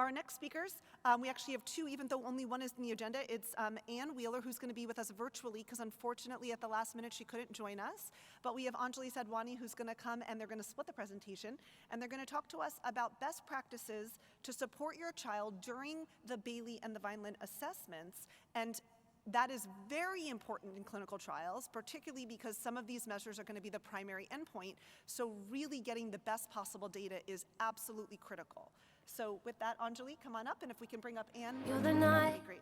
Our next speakers, we actually have two, even though only one is in the agenda. It's Ann Wheeler, who's going to be with us virtually, because unfortunately at the last minute she couldn't join us. But we have Anjali Sadhwani, who's going to come, and they're going to split the presentation. And they're going to talk to us about best practices to support your child during the Bayley and the Vineland assessments. And that is very important in clinical trials, particularly because some of these measures are going to be the primary endpoint. So really getting the best possible data is absolutely critical. So with that, Anjali, come on up, and if we can bring up Ann, that would be great.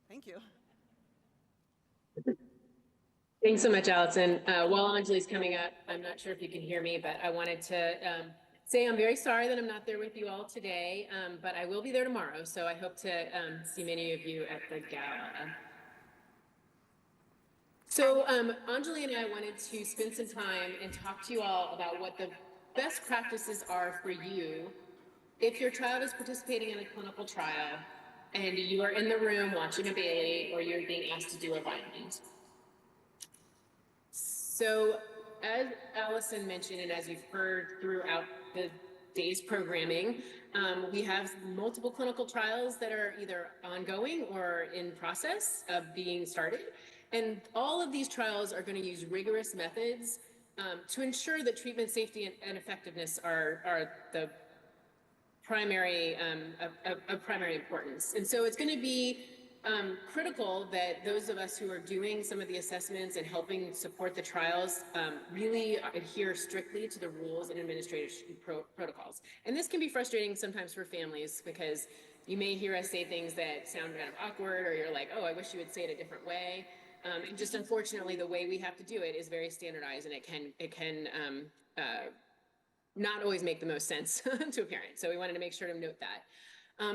Thank you. Thanks so much, Allison. While Anjali's coming up, I'm not sure if you can hear me, but I wanted to say I'm very sorry that I'm not there with you all today, but I will be there tomorrow, so I hope to see many of you at the gala. So Anjali and I wanted to spend some time and talk to you all about what the best practices are for you if your child is participating in a clinical trial and you are in the room watching a Bayley or you're being asked to do a Vineland. So as Allison mentioned, and as you've heard throughout the day's programming, we have multiple clinical trials that are either ongoing or in process of being started. And all of these trials are going to use rigorous methods to ensure that treatment safety and effectiveness are the primary of primary importance. And so it's going to be critical that those of us who are doing some of the assessments and helping support the trials really adhere strictly to the rules and administrative protocols. And this can be frustrating sometimes for families because you may hear us say things that sound kind of awkward, or you're like, oh, I wish you would say it a different way. And just unfortunately, the way we have to do it is very standardized, and it can not always make the most sense to a parent. So we wanted to make sure to note that.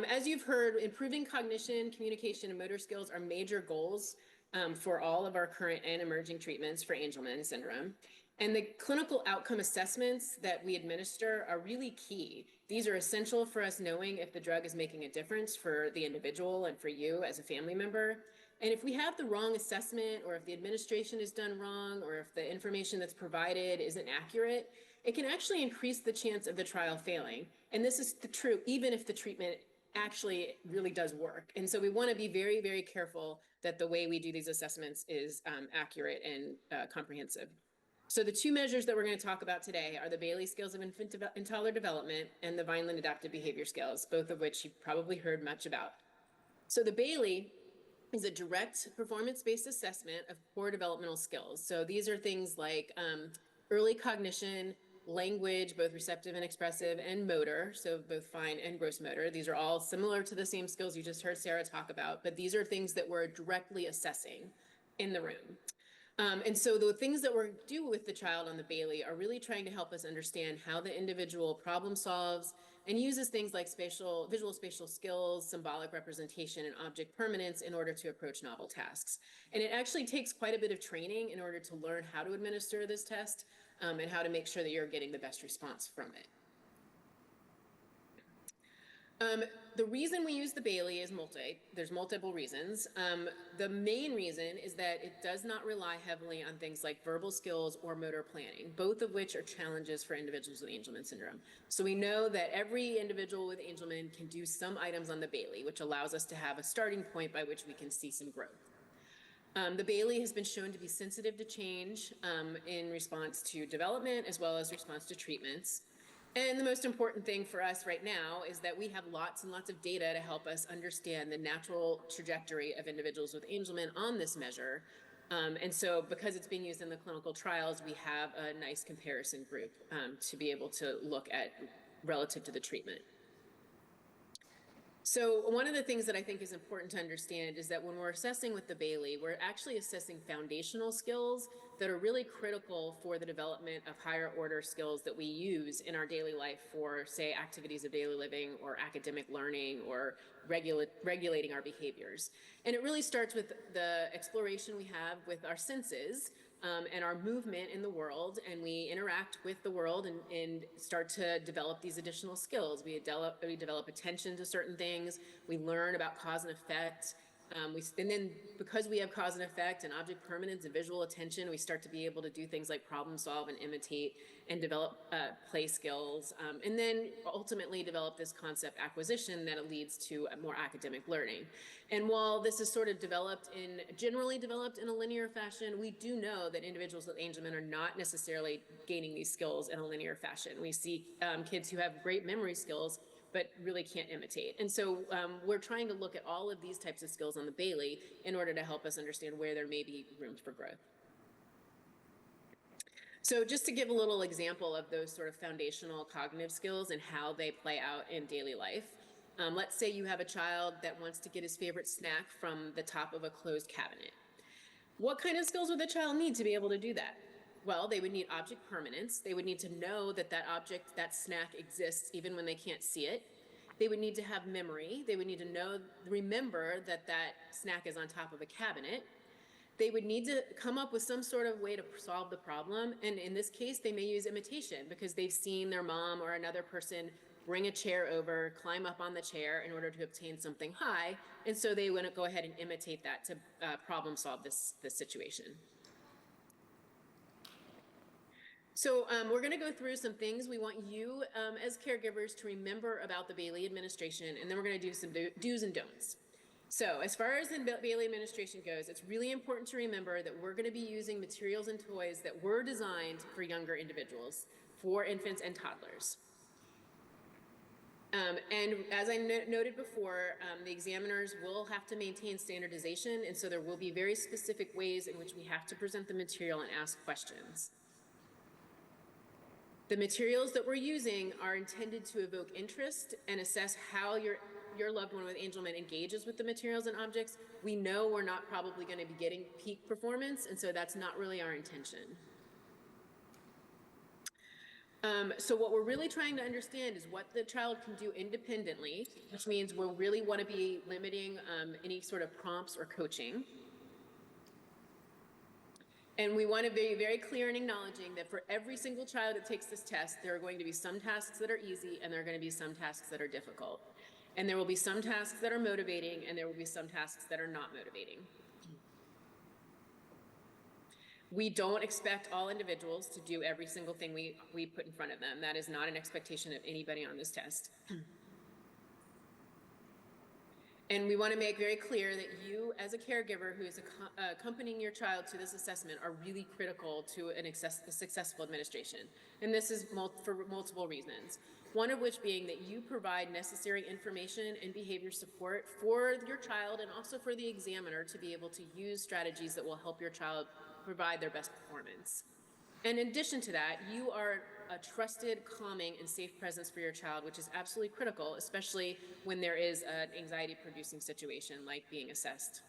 As you've heard, improving cognition, communication, and motor skills are major goals for all of our current and emerging treatments for Angelman syndrome. And the clinical outcome assessments that we administer are really key. These are essential for us knowing if the drug is making a difference for the individual and for you as a family member. And if we have the wrong assessment, or if the administration is done wrong, or if the information that's provided isn't accurate, it can actually increase the chance of the trial failing. And this is true even if the treatment actually really does work. And so we want to be very, very careful that the way we do these assessments is accurate and comprehensive. So the two measures that we're going to talk about today are the Bayley Scales of Infant and Toddler Development and the Vineland Adaptive Behavior Scales, both of which you've probably heard much about. So the Bayley is a direct performance-based assessment of core developmental skills. So these are things like early cognition, language, both receptive and expressive, and motor, so both fine and gross motor. These are all similar to the same skills you just heard Sarah talk about, but these are things that we're directly assessing in the room. And so the things that we're do with the child on the Bayley are really trying to help us understand how the individual problem solves and uses things like visual spatial skills, symbolic representation, and object permanence in order to approach novel tasks. And it actually takes quite a bit of training in order to learn how to administer this test and how to make sure that you're getting the best response from it. The reason we use the Bayley is there's multiple reasons. The main reason is that it does not rely heavily on things like verbal skills or motor planning, both of which are challenges for individuals with Angelman syndrome. So we know that every individual with Angelman can do some items on the Bayley, which allows us to have a starting point by which we can see some growth. The Bayley has been shown to be sensitive to change in response to development as well as response to treatments. And the most important thing for us right now is that we have lots and lots of data to help us understand the natural trajectory of individuals with Angelman on this measure. And so because it's being used in the clinical trials, we have a nice comparison group to be able to look at relative to the treatment. So one of the things that I think is important to understand is that when we're assessing with the Bayley, we're actually assessing foundational skills that are really critical for the development of higher order skills that we use in our daily life for, say, activities of daily living or academic learning or regulating our behaviors. And it really starts with the exploration we have with our senses and our movement in the world, and we interact with the world and start to develop these additional skills. We develop attention to certain things. We learn about cause and effect. And then because we have cause and effect and object permanence and visual attention, we start to be able to do things like problem solve and imitate and develop play skills, and then ultimately develop this concept acquisition that leads to a more academic learning. And while this is sort of generally developed in a linear fashion, we do know that individuals with Angelman are not necessarily gaining these skills in a linear fashion. We see kids who have great memory skills but really can't imitate. And so we're trying to look at all of these types of skills on the Bayley in order to help us understand where there may be rooms for growth. So just to give a little example of those sort of foundational cognitive skills and how they play out in daily life. Let's say you have a child that wants to get his favorite snack from the top of a closed cabinet. What kind of skills would the child need to be able to do that? Well, they would need object permanence. They would need to know that that object, that snack exists even when they can't see it. They would need to have memory. They would need to remember that that snack is on top of a cabinet. They would need to come up with some sort of way to solve the problem. And in this case, they may use imitation because they've seen their mom or another person bring a chair over, climb up on the chair in order to obtain something high. And so they want to go ahead and imitate that to problem solve this situation. So we're going to go through some things we want you as caregivers to remember about the Bayley administration, and then we're going to do some do's and don'ts. So as far as the Bayley administration goes, it's really important to remember that we're going to be using materials and toys that were designed for younger individuals, for infants and toddlers. And as I noted before, the examiners will have to maintain standardization, and so there will be very specific ways in which we have to present the material and ask questions. The materials that we're using are intended to evoke interest and assess how your loved one with Angelman engages with the materials and objects. We know we're not probably going to be getting peak performance, and so that's not really our intention. So what we're really trying to understand is what the child can do independently, which means we'll really want to be limiting any sort of prompts or coaching. And we want to be very clear in acknowledging that for every single child that takes this test, there are going to be some tasks that are easy and there are going to be some tasks that are difficult. And there will be some tasks that are motivating and there will be some tasks that are not motivating. We don't expect all individuals to do every single thing we put in front of them. That is not an expectation of anybody on this test. And we want to make very clear that you, as a caregiver who is accompanying your child to this assessment, are really critical to a successful administration. And this is for multiple reasons. One of which being that you provide necessary information and behavior support for your child and also for the examiner to be able to use strategies that will help your child provide their best performance. And in addition to that, you are a trusted, calming, and safe presence for your child, which is absolutely critical, especially when there is an anxiety-producing situation like being assessed.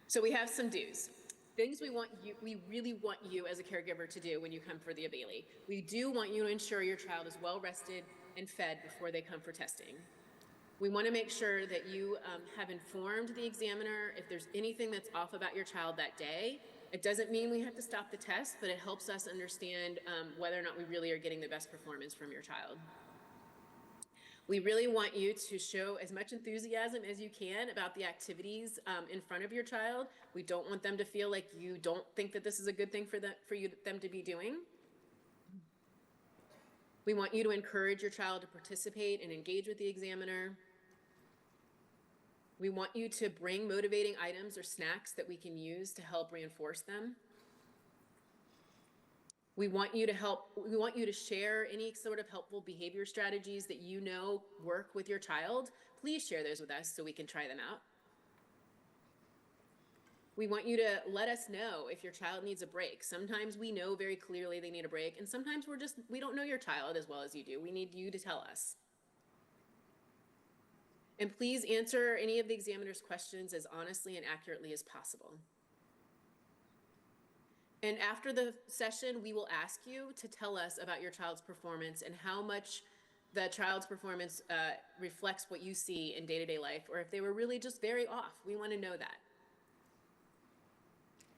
So we have some do's. Things we really want you as a caregiver to do when you come for the Bayley. We do want you to ensure your child is well rested and fed before they come for testing. We want to make sure that you have informed the examiner if there's anything that's off about your child that day. It doesn't mean we have to stop the test, but it helps us understand whether or not we really are getting the best performance from your child. We really want you to show as much enthusiasm as you can about the activities in front of your child. We don't want them to feel like you don't think that this is a good thing for them to be doing. We want you to encourage your child to participate and engage with the examiner. We want you to bring motivating items or snacks that we can use to help reinforce them. We want you to share any sort of helpful behavior strategies that you know work with your child. Please share those with us so we can try them out. We want you to let us know if your child needs a break. Sometimes we know very clearly they need a break, and sometimes we don't know your child as well as you do. We need you to tell us. And please answer any of the examiner's questions as honestly and accurately as possible. And after the session, we will ask you to tell us about your child's performance and how much the child's performance reflects what you see in day-to-day life, or if they were really just very off. We want to know that.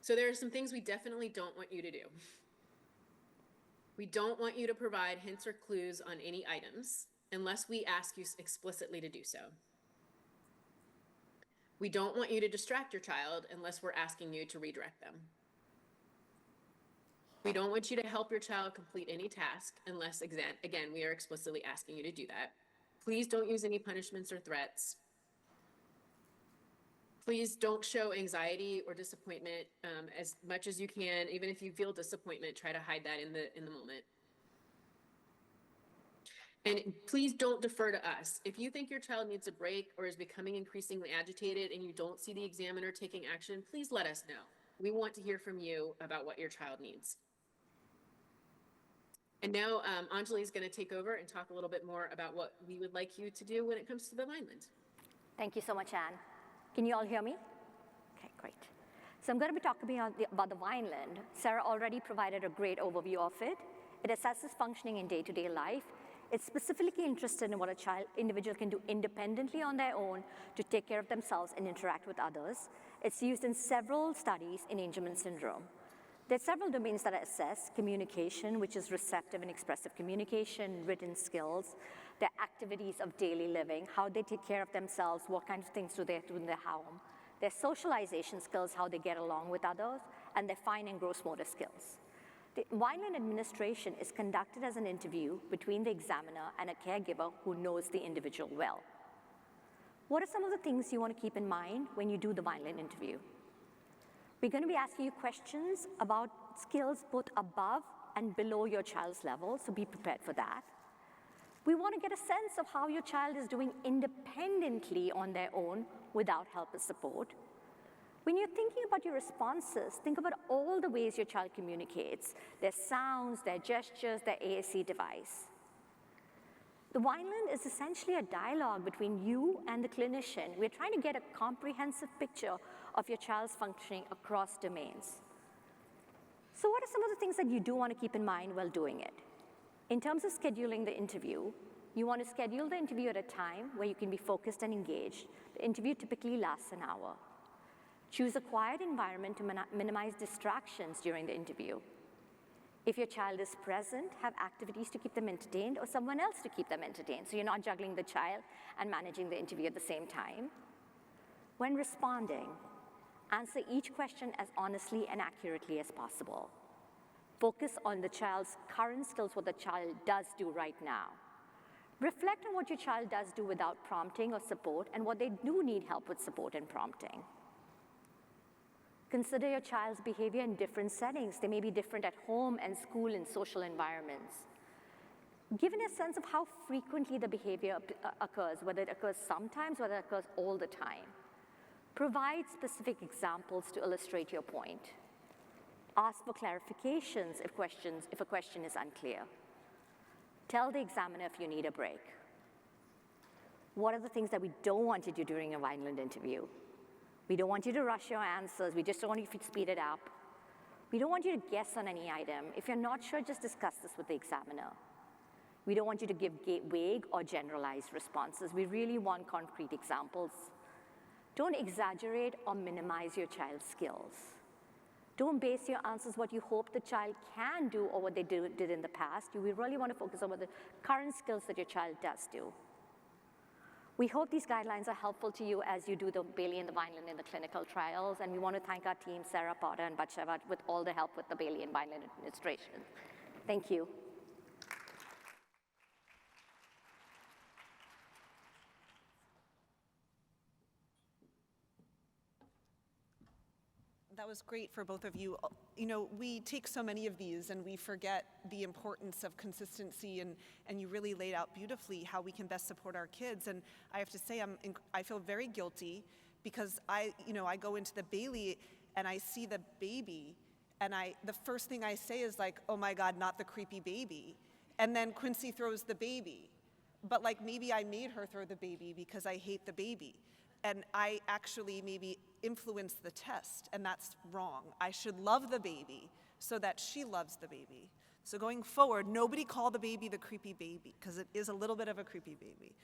So there are some things we definitely don't want you to do. We don't want you to provide hints or clues on any items unless we ask you explicitly to do so. We don't want you to distract your child unless we're asking you to redirect them. We don't want you to help your child complete any task unless, again, we are explicitly asking you to do that. Please don't use any punishments or threats. Please don't show anxiety or disappointment as much as you can. Even if you feel disappointment, try to hide that in the moment. And please don't defer to us. If you think your child needs a break or is becoming increasingly agitated and you don't see the examiner taking action, please let us know. We want to hear from you about what your child needs. And now Anjali is going to take over and talk a little bit more about what we would like you to do when it comes to the Vineland. Thank you so much, Anne. Can you all hear me? Okay, great. So I'm going to be talking about the Vineland. Sarah already provided a great overview of it. It assesses functioning in day-to-day life. It's specifically interested in what a individual can do independently on their own to take care of themselves and interact with others. It's used in several studies in Angelman syndrome. There are several domains that are assessed: communication, which is receptive and expressive communication, written skills, their activities of daily living, how they take care of themselves, what kinds of things do they do in their home, their socialization skills, how they get along with others, and their fine and gross motor skills. The Vineland administration is conducted as an interview between the examiner and a caregiver who knows the individual well. What are some of the things you want to keep in mind when you do the Vineland interview? We're going to be asking you questions about skills both above and below your child's level, so be prepared for that. We want to get a sense of how your child is doing independently on their own without help or support. When you're thinking about your responses, think about all the ways your child communicates: their sounds, their gestures, their ASC device. The Vineland is essentially a dialogue between you and the clinician. We're trying to get a comprehensive picture of your child's functioning across domains. So what are some of the things that you do want to keep in mind while doing it? In terms of scheduling the interview, you want to schedule the interview at a time where you can be focused and engaged. The interview typically lasts an hour. Choose a quiet environment to minimize distractions during the interview. If your child is present, have activities to keep them entertained or someone else to keep them entertained, so you're not juggling the child and managing the interview at the same time. When responding, answer each question as honestly and accurately as possible. Focus on the child's current skills, what the child does do right now. Reflect on what your child does do without prompting or support and what they do need help with support and prompting. Consider your child's behavior in different settings. They may be different at home and school and social environments. Given a sense of how frequently the behavior occurs, whether it occurs sometimes, whether it occurs all the time. Provide specific examples to illustrate your point. Ask for clarifications if a question is unclear. Tell the examiner if you need a break. What are the things that we don't want you to do during a Vineland interview? We don't want you to rush your answers. We just don't want you to speed it up. We don't want you to guess on any item. If you're not sure, just discuss this with the examiner. We don't want you to give vague or generalized responses. We really want concrete examples. Don't exaggerate or minimize your child's skills. Don't base your answers what you hope the child can do or what they did in the past. We really want to focus on what the current skills that your child does do. We hope these guidelines are helpful to you as you do the Bayley and the Vineland in the clinical trials, and we want to thank our team, Sarah Potter and Batsheva, with all the help with the Bayley and Vineland administration. Thank you. That was great for both of you. You know, we take so many of these and we forget the importance of consistency, and you really laid out beautifully how we can best support our kids. And I have to say, I feel very guilty because I go into the Bayley and I see the baby, and the first thing I say is like, oh my God, not the creepy baby. And then Quincy throws the baby. But like maybe I made her throw the baby because I hate the baby. And I actually maybe influenced the test, and that's wrong. I should love the baby so that she loves the baby. So going forward, nobody call the baby the creepy baby, because it is a little bit of a creepy baby.